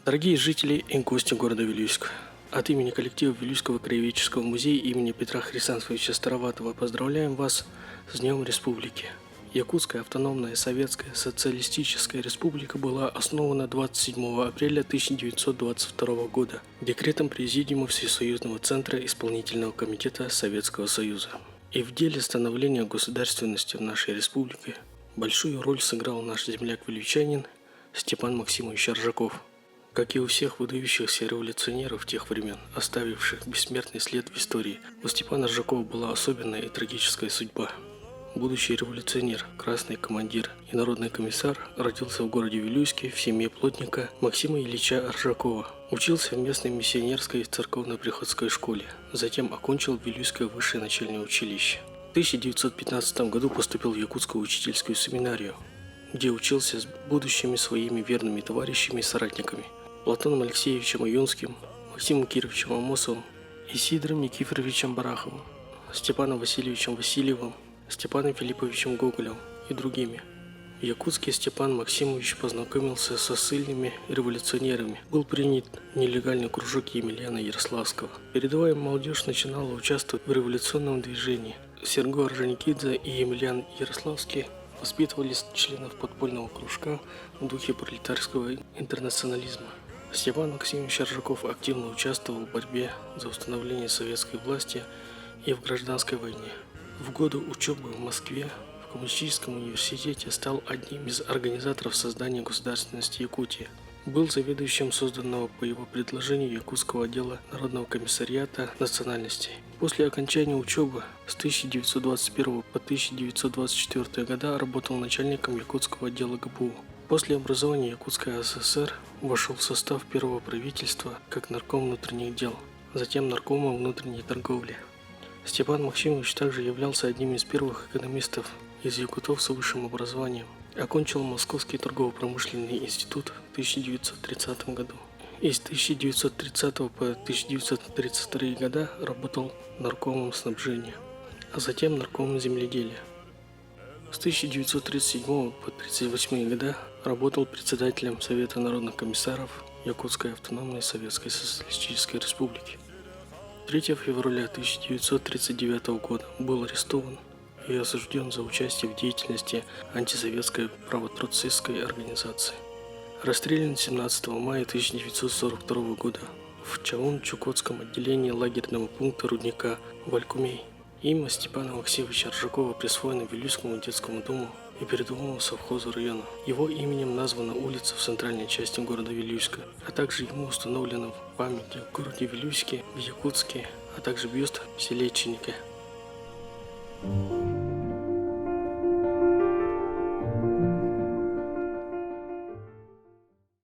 Дорогие жители и гости города Вилюйск, от имени коллектива Вилюйского краеведческого музея имени Петра Хрисанфовича Староватова поздравляем вас с Днем Республики. Якутская автономная советская социалистическая республика была основана 27 апреля 1922 года декретом Президиума Всесоюзного центра исполнительного комитета Советского Союза. И в деле становления государственности в нашей республике большую роль сыграл наш земляк-вилюйчанин Степан Максимович Аржаков. Как и у всех выдающихся революционеров тех времен, оставивших бессмертный след в истории, у Степана Аржакова была особенная и трагическая судьба. Будущий революционер, красный командир и народный комиссар родился в городе Вилюйске в семье плотника Максима Ильича Аржакова. Учился в местной миссионерской церковно-приходской школе, затем окончил Вилюйское высшее начальное училище. В 1915 году поступил в Якутскую учительскую семинарию, где учился с будущими своими верными товарищами и соратниками Платоном Алексеевичем Аюнским, Максимом Кировичем Амосовым, Исидором Никифоровичем Бараховым, Степаном Васильевичем Васильевым, Степаном Филипповичем Гоголем и другими. В Якутске Степан Максимович познакомился со ссыльными революционерами, был принят в нелегальный кружок Емельяна Ярославского. Передовая молодежь начинала участвовать в революционном движении. Серго Орджоникидзе и Емельян Ярославский воспитывались членов подпольного кружка в духе пролетарского интернационализма. Степан Максимович Аржаков активно участвовал в борьбе за установление советской власти и в гражданской войне. В годы учебы в Москве в Коммунистическом университете стал одним из организаторов создания государственности Якутии. Был заведующим созданного по его предложению Якутского отдела Народного комиссариата национальностей. После окончания учебы с 1921 по 1924 года работал начальником Якутского отдела ГПУ. После образования Якутской ССР вошел в состав первого правительства как нарком внутренних дел, затем наркомом внутренней торговли. Степан Максимович также являлся одним из первых экономистов из якутов с высшим образованием. Окончил Московский торгово-промышленный институт в 1930 году. И с 1930 по 1932 года работал наркомом снабжения, а затем наркомом земледелия. С 1937 по 1938 года работал председателем Совета народных комиссаров Якутской автономной советской социалистической республики. 3 февраля 1939 года был арестован и осужден за участие в деятельности антисоветской правотроцистской организации. Расстрелян 17 мая 1942 года в Чаун-Чукотском отделении лагерного пункта рудника Валькумей. Имя Степана Максимовича Аржакова присвоено Вилюйскому детскому дому и передовому совхозу района. Его именем названа улица в центральной части города Вилюйска, а также ему установлена памятник в городе Вилюйске, в Якутске, а также бюст в селе Чинике.